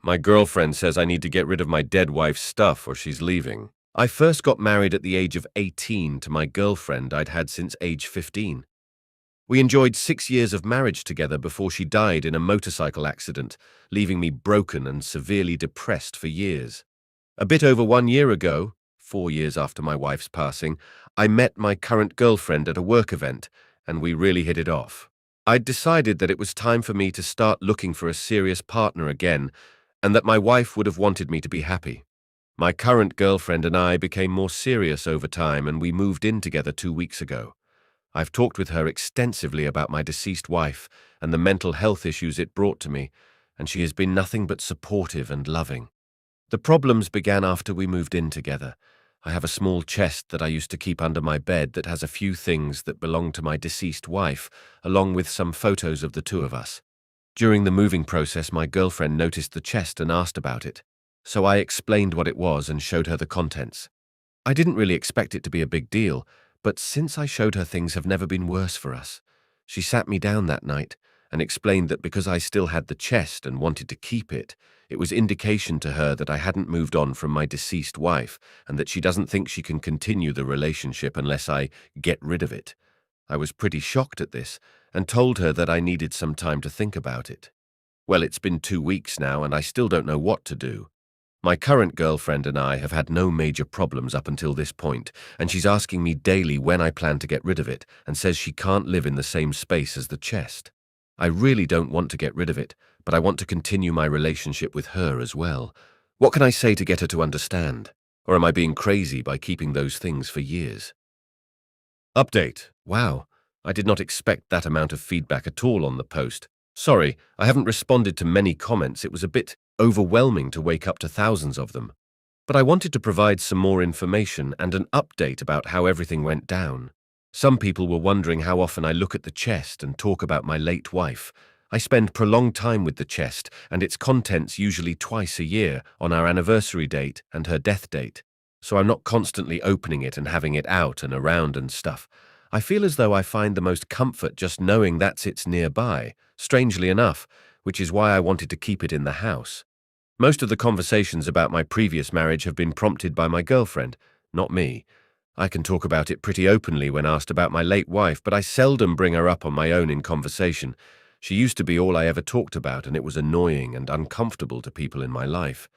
My girlfriend says I need to get rid of my dead wife's stuff or she's leaving. I first got married at the age of 18 to my girlfriend I'd had since age 15. We enjoyed 6 years of marriage together before she died in a motorcycle accident, leaving me broken and severely depressed for years. A bit over 1 year ago, 4 years after my wife's passing, I met my current girlfriend at a work event, and we really hit it off. I'd decided that it was time for me to start looking for a serious partner again, and that my wife would have wanted me to be happy. My current girlfriend and I became more serious over time, and we moved in together 2 weeks ago. I've talked with her extensively about my deceased wife and the mental health issues it brought to me, and she has been nothing but supportive and loving. The problems began after we moved in together. I have a small chest that I used to keep under my bed that has a few things that belong to my deceased wife, along with some photos of the two of us. During the moving process, my girlfriend noticed the chest and asked about it, so I explained what it was and showed her the contents. I didn't really expect it to be a big deal, but since I showed her, things have never been worse for us. She sat me down that night and explained that because I still had the chest and wanted to keep it, it was indication to her that I hadn't moved on from my deceased wife and that she doesn't think she can continue the relationship unless I get rid of it. I was pretty shocked at this and told her that I needed some time to think about it. Well, it's been 2 weeks now and I still don't know what to do. My current girlfriend and I have had no major problems up until this point, and she's asking me daily when I plan to get rid of it and says she can't live in the same space as the chest. I really don't want to get rid of it, but I want to continue my relationship with her as well. What can I say to get her to understand? Or am I being crazy by keeping those things for years? Update. Wow, I did not expect that amount of feedback at all on the post. Sorry, I haven't responded to many comments. It was a bit overwhelming to wake up to thousands of them. But I wanted to provide some more information and an update about how everything went down. Some people were wondering how often I look at the chest and talk about my late wife. I spend prolonged time with the chest and its contents usually twice a year on our anniversary date and her death date. So I'm not constantly opening it and having it out and around and stuff. I feel as though I find the most comfort just knowing that it's nearby, strangely enough, which is why I wanted to keep it in the house. Most of the conversations about my previous marriage have been prompted by my girlfriend, not me. I can talk about it pretty openly when asked about my late wife, but I seldom bring her up on my own in conversation. She used to be all I ever talked about, and it was annoying and uncomfortable to people in my life.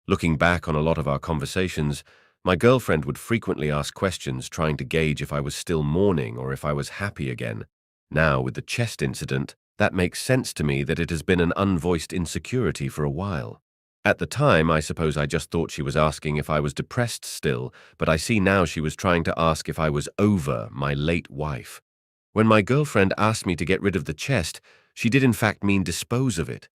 Looking back on a lot of our conversations, my girlfriend would frequently ask questions trying to gauge if I was still mourning or if I was happy again. Now, with the chest incident, that makes sense to me that it has been an unvoiced insecurity for a while. At the time, I suppose I just thought she was asking if I was depressed still, but I see now she was trying to ask if I was over my late wife. When my girlfriend asked me to get rid of the chest, she did in fact mean dispose of it.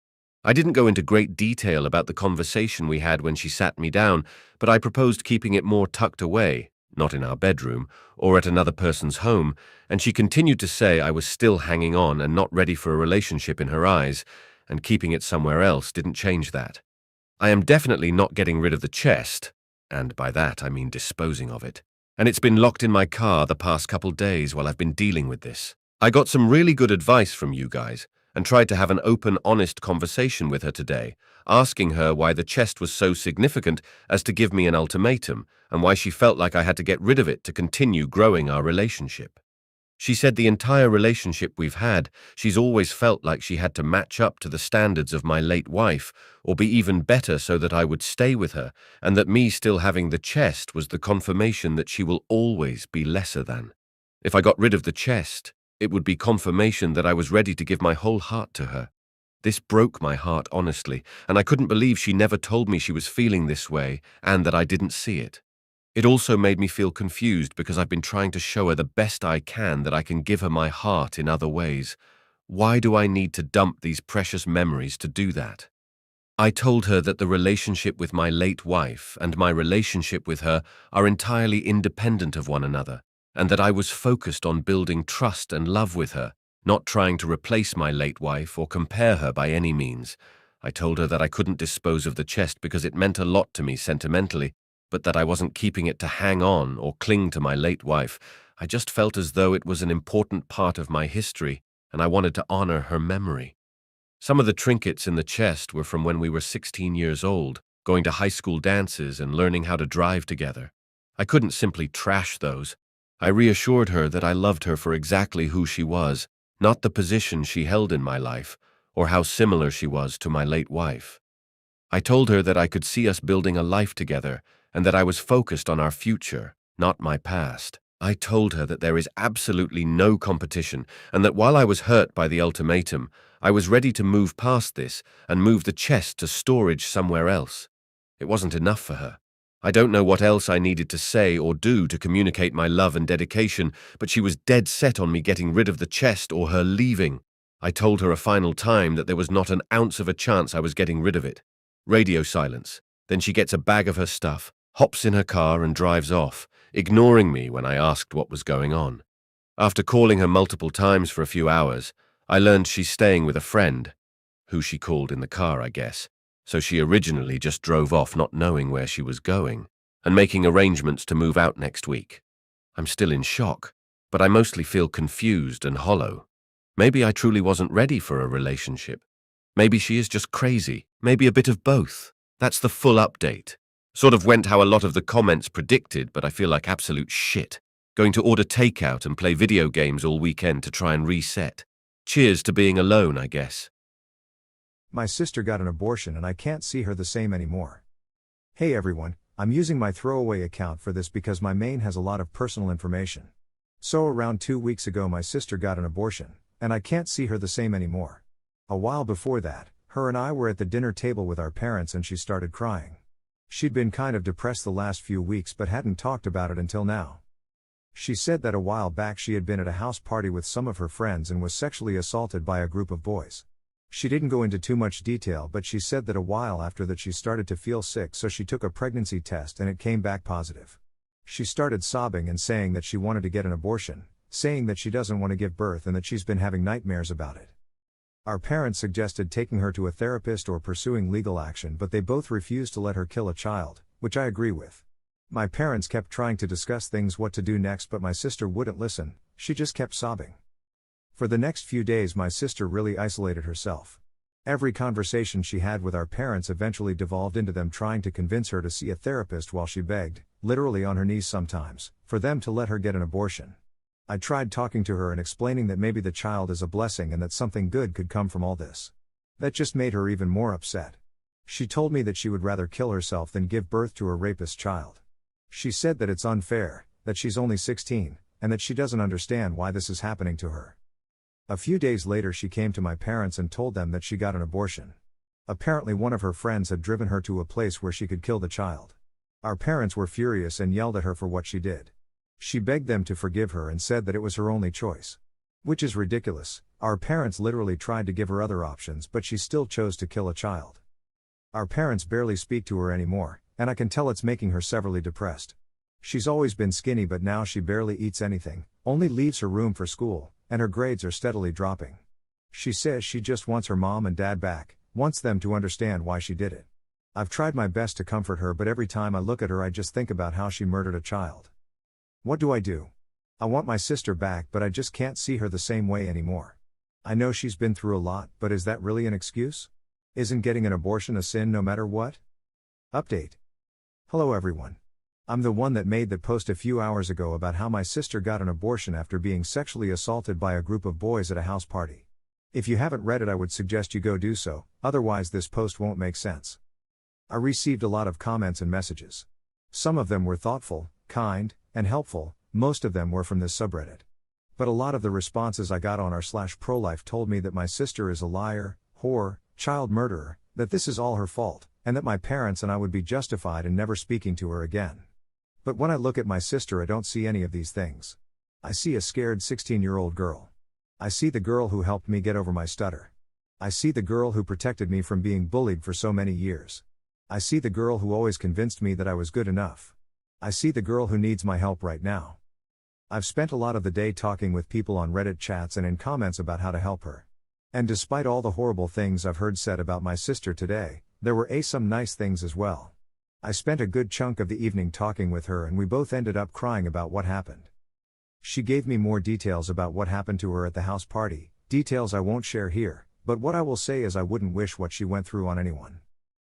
I didn't go into great detail about the conversation we had when she sat me down, but I proposed keeping it more tucked away, not in our bedroom, or at another person's home, and she continued to say I was still hanging on and not ready for a relationship in her eyes, and keeping it somewhere else didn't change that. I am definitely not getting rid of the chest, and by that I mean disposing of it, and it's been locked in my car the past couple days while I've been dealing with this. I got some really good advice from you guys, and tried to have an open, honest conversation with her today, asking her why the chest was so significant as to give me an ultimatum, and why she felt like I had to get rid of it to continue growing our relationship. She said the entire relationship we've had, she's always felt like she had to match up to the standards of my late wife, or be even better so that I would stay with her, and that me still having the chest was the confirmation that she will always be lesser than. If I got rid of the chest, it would be confirmation that I was ready to give my whole heart to her. This broke my heart, honestly, and I couldn't believe she never told me she was feeling this way and that I didn't see it. It also made me feel confused because I've been trying to show her the best I can that I can give her my heart in other ways. Why do I need to dump these precious memories to do that? I told her that the relationship with my late wife and my relationship with her are entirely independent of one another, and that I was focused on building trust and love with her, not trying to replace my late wife or compare her by any means. I told her that I couldn't dispose of the chest because it meant a lot to me sentimentally, but that I wasn't keeping it to hang on or cling to my late wife. I just felt as though it was an important part of my history, and I wanted to honor her memory. Some of the trinkets in the chest were from when we were 16 years old, going to high school dances and learning how to drive together. I couldn't simply trash those. I reassured her that I loved her for exactly who she was, not the position she held in my life, or how similar she was to my late wife. I told her that I could see us building a life together and that I was focused on our future, not my past. I told her that there is absolutely no competition and that while I was hurt by the ultimatum, I was ready to move past this and move the chest to storage somewhere else. It wasn't enough for her. I don't know what else I needed to say or do to communicate my love and dedication, but she was dead set on me getting rid of the chest or her leaving. I told her a final time that there was not an ounce of a chance I was getting rid of it. Radio silence. Then she gets a bag of her stuff, hops in her car and drives off, ignoring me when I asked what was going on. After calling her multiple times for a few hours, I learned she's staying with a friend, who she called in the car, I guess. So she originally just drove off not knowing where she was going, and making arrangements to move out next week. I'm still in shock, but I mostly feel confused and hollow. Maybe I truly wasn't ready for a relationship. Maybe she is just crazy, maybe a bit of both. That's the full update. Sort of went how a lot of the comments predicted, but I feel like absolute shit. Going to order takeout and play video games all weekend to try and reset. Cheers to being alone, I guess. My sister got an abortion and I can't see her the same anymore. Hey everyone, I'm using my throwaway account for this because my main has a lot of personal information. So around 2 weeks ago my sister got an abortion, and I can't see her the same anymore. A while before that, her and I were at the dinner table with our parents and she started crying. She'd been kind of depressed the last few weeks but hadn't talked about it until now. She said that a while back she had been at a house party with some of her friends and was sexually assaulted by a group of boys. She didn't go into too much detail, but she said that a while after that she started to feel sick, so she took a pregnancy test and it came back positive. She started sobbing and saying that she wanted to get an abortion, saying that she doesn't want to give birth and that she's been having nightmares about it. Our parents suggested taking her to a therapist or pursuing legal action, but they both refused to let her kill a child, which I agree with. My parents kept trying to discuss things what to do next, but my sister wouldn't listen, she just kept sobbing. For the next few days my sister really isolated herself. Every conversation she had with our parents eventually devolved into them trying to convince her to see a therapist while she begged, literally on her knees sometimes, for them to let her get an abortion. I tried talking to her and explaining that maybe the child is a blessing and that something good could come from all this. That just made her even more upset. She told me that she would rather kill herself than give birth to a rapist child. She said that it's unfair, that she's only 16, and that she doesn't understand why this is happening to her. A few days later she came to my parents and told them that she got an abortion. Apparently one of her friends had driven her to a place where she could kill the child. Our parents were furious and yelled at her for what she did. She begged them to forgive her and said that it was her only choice. Which is ridiculous. Our parents literally tried to give her other options, but she still chose to kill a child. Our parents barely speak to her anymore, and I can tell it's making her severely depressed. She's always been skinny, but now she barely eats anything, only leaves her room for school, and her grades are steadily dropping. She says she just wants her mom and dad back, wants them to understand why she did it. I've tried my best to comfort her, but every time I look at her I just think about how she murdered a child. What do? I want my sister back, but I just can't see her the same way anymore. I know she's been through a lot, but is that really an excuse? Isn't getting an abortion a sin no matter what? Update. Hello everyone. I'm the one that made the post a few hours ago about how my sister got an abortion after being sexually assaulted by a group of boys at a house party. If you haven't read it, I would suggest you go do so, otherwise this post won't make sense. I received a lot of comments and messages. Some of them were thoughtful, kind, and helpful, most of them were from this subreddit. But a lot of the responses I got on r/prolife told me that my sister is a liar, whore, child murderer, that this is all her fault, and that my parents and I would be justified in never speaking to her again. But when I look at my sister I don't see any of these things. I see a scared 16-year-old girl. I see the girl who helped me get over my stutter. I see the girl who protected me from being bullied for so many years. I see the girl who always convinced me that I was good enough. I see the girl who needs my help right now. I've spent a lot of the day talking with people on Reddit chats and in comments about how to help her. And despite all the horrible things I've heard said about my sister today, there were some nice things as well. I spent a good chunk of the evening talking with her and we both ended up crying about what happened. She gave me more details about what happened to her at the house party, details I won't share here, But what I will say is I wouldn't wish what she went through on anyone.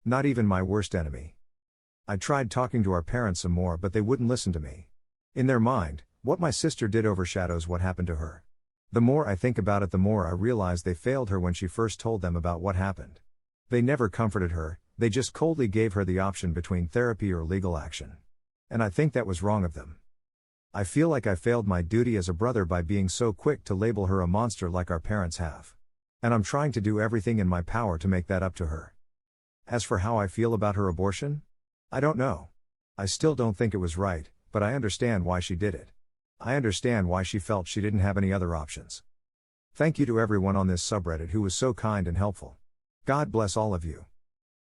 Not even my worst enemy. I tried talking to our parents some more, but they wouldn't listen to me. In their mind, what my sister did overshadows what happened to her. The more I think about it, the more I realize they failed her when she first told them about what happened. They never comforted her, they just coldly gave her the option between therapy or legal action. And I think that was wrong of them. I feel like I failed my duty as a brother by being so quick to label her a monster like our parents have. And I'm trying to do everything in my power to make that up to her. As for how I feel about her abortion, I don't know. I still don't think it was right, but I understand why she did it. I understand why she felt she didn't have any other options. Thank you to everyone on this subreddit who was so kind and helpful. God bless all of you.